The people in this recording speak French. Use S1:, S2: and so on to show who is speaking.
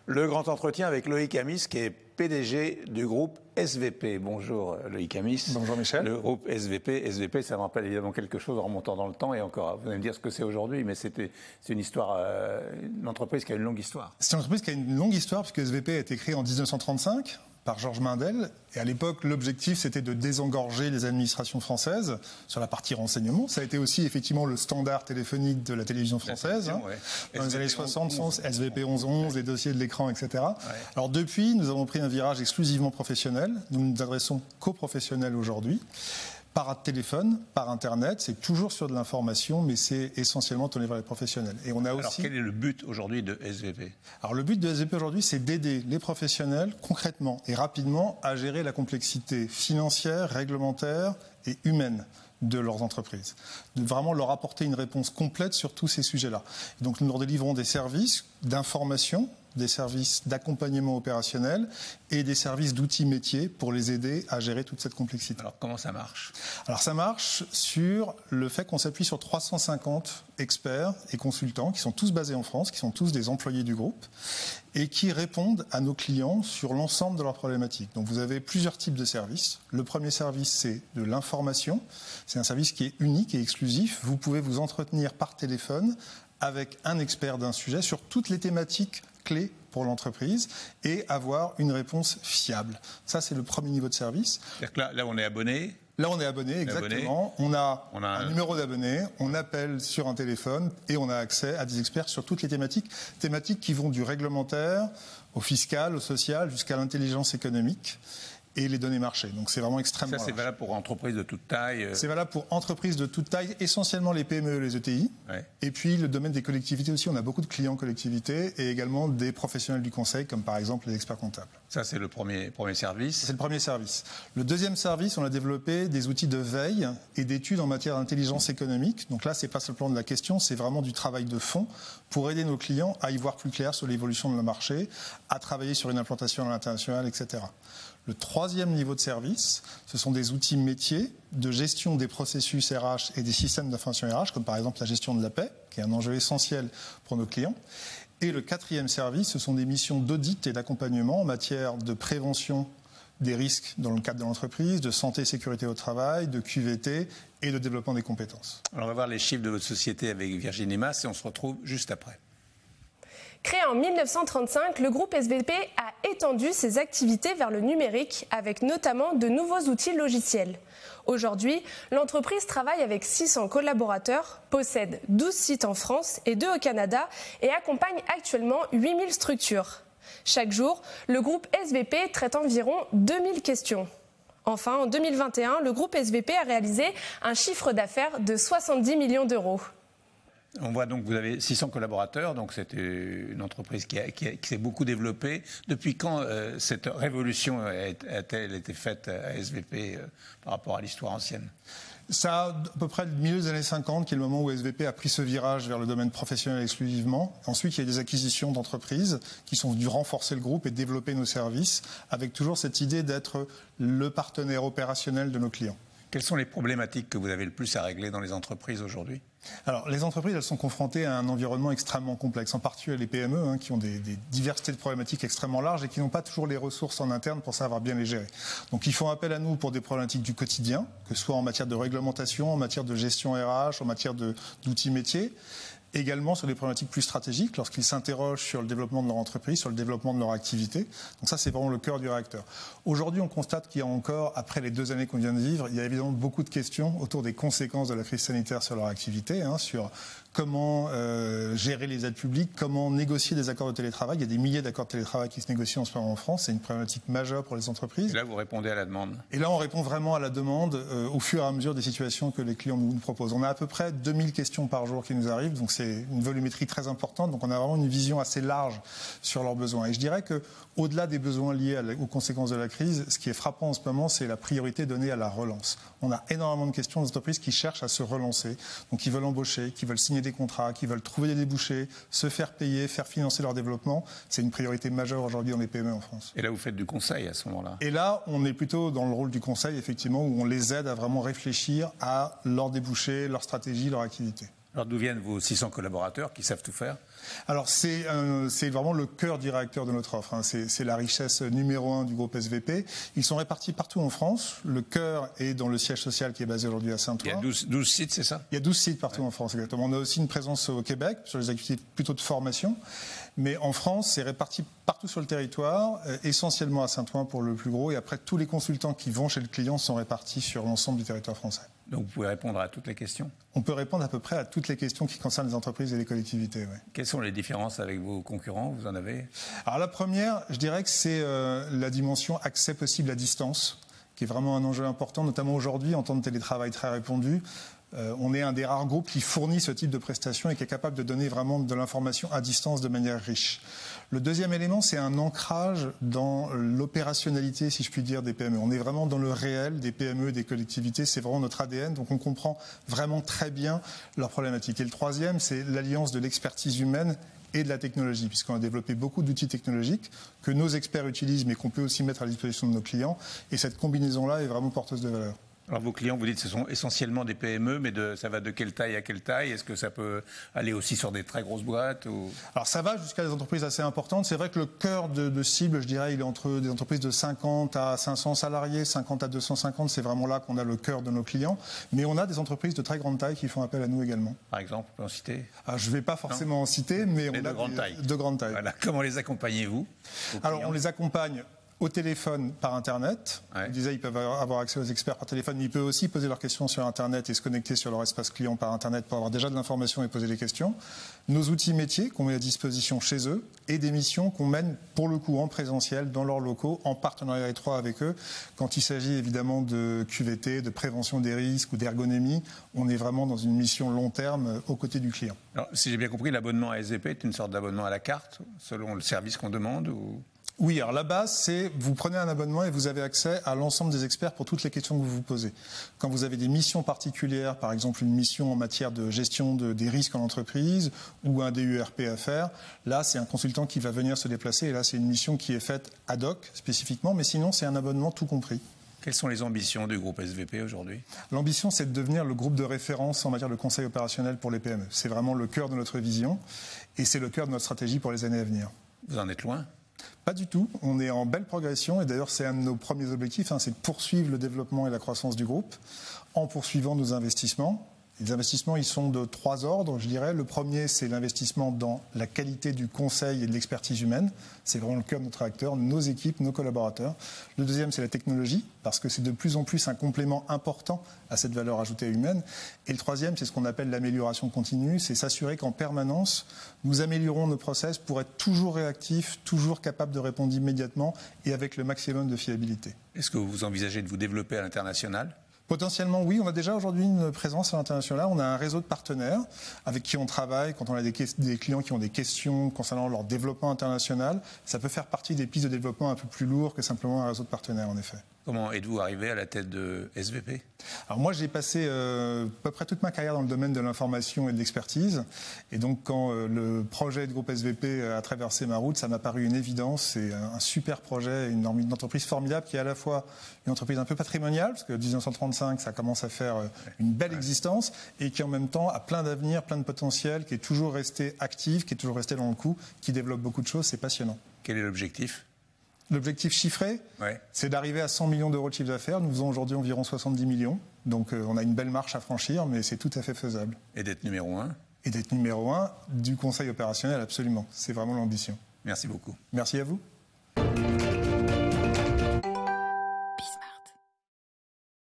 S1: Le grand entretien avec Loïc Amis, qui est PDG du groupe SVP. Bonjour Loïc Amis.
S2: Bonjour Michel.
S1: Le groupe SVP. SVP, ça me rappelle évidemment quelque chose en remontant dans le temps. Et encore, vous allez me dire ce que c'est aujourd'hui, mais c'est une histoire, une entreprise qui a une longue histoire.
S2: C'est une entreprise qui a une longue histoire, puisque SVP a été créée en 1935 par Georges Mindel. Et à l'époque, l'objectif, c'était de désengorger les administrations françaises sur la partie renseignement. Ça a été aussi, effectivement, le standard téléphonique de la télévision française.
S1: Ouais.
S2: Dans les années 60, SVP 1111, les dossiers de l'écran, etc.
S1: Ouais.
S2: Alors depuis, nous avons pris un virage exclusivement professionnel. Nous nous adressons qu'aux professionnels aujourd'hui. Par téléphone, par Internet, c'est toujours sur de l'information, mais c'est essentiellement tourné vers les professionnels. Et on a
S1: Alors, quel est le but aujourd'hui de SVP ?
S2: Alors, le but de SVP aujourd'hui, c'est d'aider les professionnels concrètement et rapidement à gérer la complexité financière, réglementaire et humaine de leurs entreprises. De vraiment leur apporter une réponse complète sur tous ces sujets-là. Et donc, nous leur délivrons des services d'information, des services d'accompagnement opérationnel et des services d'outils métiers pour les aider à gérer toute cette complexité.
S1: Alors, comment ça marche ?
S2: Alors, ça marche sur le fait qu'on s'appuie sur 350 experts et consultants qui sont tous basés en France, qui sont tous des employés du groupe et qui répondent à nos clients sur l'ensemble de leurs problématiques. Donc, vous avez plusieurs types de services. Le premier service, c'est de l'information. C'est un service qui est unique et exclusif. Vous pouvez vous entretenir par téléphone avec un expert d'un sujet sur toutes les thématiques clés pour l'entreprise et avoir une réponse fiable. Ça, c'est le premier niveau de service.
S1: C'est-à-dire que là, on est abonné.
S2: Là, on est abonné, exactement. On a un numéro d'abonné, on appelle sur un téléphone et on a accès à des experts sur toutes les thématiques qui vont du réglementaire au fiscal, au social, jusqu'à l'intelligence économique et les données marchés. Donc c'est vraiment extrêmement large.
S1: Ça, c'est valable pour entreprises de toute taille.
S2: C'est valable pour entreprises de toute taille, essentiellement les PME et les ETI.
S1: Ouais.
S2: Et puis le domaine des collectivités aussi, on a beaucoup de clients collectivités et également des professionnels du conseil, comme par exemple les experts comptables.
S1: Ça, c'est le premier service.
S2: C'est le premier service. Le deuxième service, on a développé des outils de veille et d'études en matière d'intelligence économique. Donc là, c'est pas simplement de la question, c'est vraiment du travail de fond pour aider nos clients à y voir plus clair sur l'évolution de le marché, à travailler sur une implantation à l'international, etc. Le troisième niveau de service, ce sont des outils métiers de gestion des processus RH et des systèmes d'information RH, comme par exemple la gestion de la paie, qui est un enjeu essentiel pour nos clients. Et le quatrième service, ce sont des missions d'audit et d'accompagnement en matière de prévention des risques dans le cadre de l'entreprise, de santé et sécurité au travail, de QVT et de développement des compétences.
S1: Alors on va voir les chiffres de votre société avec Virginie Mas et on se retrouve juste après.
S3: Créé en 1935, le groupe SVP a étendu ses activités vers le numérique avec notamment de nouveaux outils logiciels. Aujourd'hui, l'entreprise travaille avec 600 collaborateurs, possède 12 sites en France et 2 au Canada et accompagne actuellement 8000 structures. Chaque jour, le groupe SVP traite environ 2000 questions. Enfin, en 2021, le groupe SVP a réalisé un chiffre d'affaires de 70 millions d'euros.
S1: On voit donc que vous avez 600 collaborateurs, donc c'est une entreprise qui s'est beaucoup développée. Depuis quand cette révolution a-t-elle été faite à SVP par rapport à l'histoire ancienne ?
S2: Ça, à peu près le milieu des années 50, qui est le moment où SVP a pris ce virage vers le domaine professionnel exclusivement. Ensuite, il y a des acquisitions d'entreprises qui sont venues renforcer le groupe et développer nos services, avec toujours cette idée d'être le partenaire opérationnel de nos clients.
S1: Quelles sont les problématiques que vous avez le plus à régler dans les entreprises aujourd'hui ?
S2: Alors, les entreprises, elles sont confrontées à un environnement extrêmement complexe, en particulier les PME, qui ont des diversités de problématiques extrêmement larges et qui n'ont pas toujours les ressources en interne pour savoir bien les gérer. Donc, ils font appel à nous pour des problématiques du quotidien, que ce soit en matière de réglementation, en matière de gestion RH, en matière d'outils métiers. Également sur des problématiques plus stratégiques, lorsqu'ils s'interrogent sur le développement de leur entreprise, sur le développement de leur activité. Donc ça, c'est vraiment le cœur du réacteur. Aujourd'hui, on constate qu'il y a encore, après les 2 années qu'on vient de vivre, il y a évidemment beaucoup de questions autour des conséquences de la crise sanitaire sur leur activité, sur comment gérer les aides publiques, comment négocier des accords de télétravail. Il y a des milliers d'accords de télétravail qui se négocient en ce moment en France. C'est une problématique majeure pour les entreprises.
S1: Et là, vous répondez à la demande.
S2: Et là, on répond vraiment à la demande au fur et à mesure des situations que les clients nous proposent. On a à peu près 2000 questions par jour qui nous arrivent, donc c'est une volumétrie très importante. Donc on a vraiment une vision assez large sur leurs besoins. Et je dirais qu'au-delà des besoins liés aux conséquences de la crise, ce qui est frappant en ce moment, c'est la priorité donnée à la relance. On a énormément de questions d'entreprises qui cherchent à se relancer, donc qui veulent embaucher, qui veulent signer des contrats, qui veulent trouver des débouchés, se faire payer, faire financer leur développement. C'est une priorité majeure aujourd'hui dans les PME en France.
S1: Et là, vous faites du conseil à ce moment-là ?
S2: Et là, on est plutôt dans le rôle du conseil, effectivement, où on les aide à vraiment réfléchir à leurs débouchés, leur stratégie, leur activité.
S1: Alors d'où viennent vos 600 collaborateurs qui savent tout faire?
S2: Alors c'est vraiment le cœur du réacteur de notre offre. C'est la richesse numéro 1 du groupe SVP. Ils sont répartis partout en France. Le cœur est dans le siège social qui est basé aujourd'hui à Saint-Ouen.
S1: Il y a 12 sites, c'est ça?
S2: Il y a 12 sites partout en France, exactement. On a aussi une présence au Québec sur les activités plutôt de formation. Mais en France, c'est réparti partout sur le territoire, essentiellement à Saint-Ouen pour le plus gros. Et après, tous les consultants qui vont chez le client sont répartis sur l'ensemble du territoire français.
S1: Donc vous pouvez répondre à toutes les questions?
S2: On peut répondre à peu près à toutes les questions qui concernent les entreprises et les collectivités. Ouais.
S1: Quelles sont les différences avec vos concurrents? Vous en avez?
S2: Alors la première, je dirais que c'est la dimension accès possible à distance, qui est vraiment un enjeu important, notamment aujourd'hui en temps de télétravail très répandu. On est un des rares groupes qui fournit ce type de prestations et qui est capable de donner vraiment de l'information à distance de manière riche. Le deuxième élément, c'est un ancrage dans l'opérationnalité, si je puis dire, des PME. On est vraiment dans le réel des PME, des collectivités, c'est vraiment notre ADN, donc on comprend vraiment très bien leurs problématiques. Et le troisième, c'est l'alliance de l'expertise humaine et de la technologie, puisqu'on a développé beaucoup d'outils technologiques que nos experts utilisent, mais qu'on peut aussi mettre à disposition de nos clients. Et cette combinaison-là est vraiment porteuse de valeur.
S1: Alors vos clients, vous dites, ce sont essentiellement des PME, mais ça va de quelle taille à quelle taille? Est-ce que ça peut aller aussi sur des très grosses boîtes ou...
S2: Alors ça va jusqu'à des entreprises assez importantes. C'est vrai que le cœur de cible, je dirais, il est entre des entreprises de 50 à 500 salariés, 50 à 250. C'est vraiment là qu'on a le cœur de nos clients. Mais on a des entreprises de très grande taille qui font appel à nous également.
S1: Par exemple, on peut en citer?
S2: Je ne vais pas forcément en citer, mais on a de grande taille.
S1: Voilà. Comment les accompagnez-vous?
S2: Alors on les accompagne au téléphone par Internet.
S1: Ouais.
S2: Je disais, ils peuvent avoir accès aux experts par téléphone, mais ils peuvent aussi poser leurs questions sur Internet et se connecter sur leur espace client par Internet pour avoir déjà de l'information et poser des questions. Nos outils métiers qu'on met à disposition chez eux et des missions qu'on mène pour le coup en présentiel dans leurs locaux, en partenariat étroit avec eux. Quand il s'agit évidemment de QVT, de prévention des risques ou d'ergonomie, on est vraiment dans une mission long terme aux côtés du client.
S1: Alors, si j'ai bien compris, l'abonnement à SVP est une sorte d'abonnement à la carte, selon le service qu'on demande ou...
S2: Oui, alors la base, c'est vous prenez un abonnement et vous avez accès à l'ensemble des experts pour toutes les questions que vous vous posez. Quand vous avez des missions particulières, par exemple une mission en matière de gestion des risques en entreprise ou un DURP à faire, là, c'est un consultant qui va venir se déplacer et là, c'est une mission qui est faite ad hoc spécifiquement, mais sinon, c'est un abonnement tout compris.
S1: Quelles sont les ambitions du groupe SVP aujourd'hui?
S2: L'ambition, c'est de devenir le groupe de référence en matière de conseil opérationnel pour les PME. C'est vraiment le cœur de notre vision et c'est le cœur de notre stratégie pour les années à venir.
S1: Vous en êtes loin?
S2: Pas du tout. On est en belle progression et d'ailleurs c'est un de nos premiers objectifs, c'est de poursuivre le développement et la croissance du groupe en poursuivant nos investissements. Les investissements, ils sont de 3 ordres, je dirais. Le premier, c'est l'investissement dans la qualité du conseil et de l'expertise humaine. C'est vraiment le cœur de notre acteur, nos équipes, nos collaborateurs. Le deuxième, c'est la technologie, parce que c'est de plus en plus un complément important à cette valeur ajoutée humaine. Et le troisième, c'est ce qu'on appelle l'amélioration continue. C'est s'assurer qu'en permanence, nous améliorons nos process pour être toujours réactifs, toujours capables de répondre immédiatement et avec le maximum de fiabilité.
S1: Est-ce que vous envisagez de vous développer à l'international?
S2: Potentiellement, oui. On a déjà aujourd'hui une présence à l'international. On a un réseau de partenaires avec qui on travaille. Quand on a des clients qui ont des questions concernant leur développement international, ça peut faire partie des pistes de développement un peu plus lourds que simplement un réseau de partenaires, en effet.
S1: Comment êtes-vous arrivé à la tête de SVP?
S2: Alors moi, j'ai passé à peu près toute ma carrière dans le domaine de l'information et de l'expertise. Et donc, quand le projet de groupe SVP a traversé ma route, ça m'a paru une évidence. C'est un super projet, une entreprise formidable qui est à la fois une entreprise un peu patrimoniale, parce que 1935, ça commence à faire une belle existence, et qui en même temps a plein d'avenir, plein de potentiel, qui est toujours resté active, qui est toujours resté dans le coup, qui développe beaucoup de choses. C'est passionnant.
S1: Quel est l'objectif?
S2: L'objectif chiffré, c'est d'arriver à 100 millions d'euros de chiffre d'affaires. Nous faisons aujourd'hui environ 70 millions. Donc on a une belle marche à franchir, mais c'est tout à fait faisable.
S1: Et d'être numéro 1?
S2: Et d'être numéro 1 du conseil opérationnel, absolument. C'est vraiment l'ambition.
S1: Merci beaucoup.
S2: Merci à vous.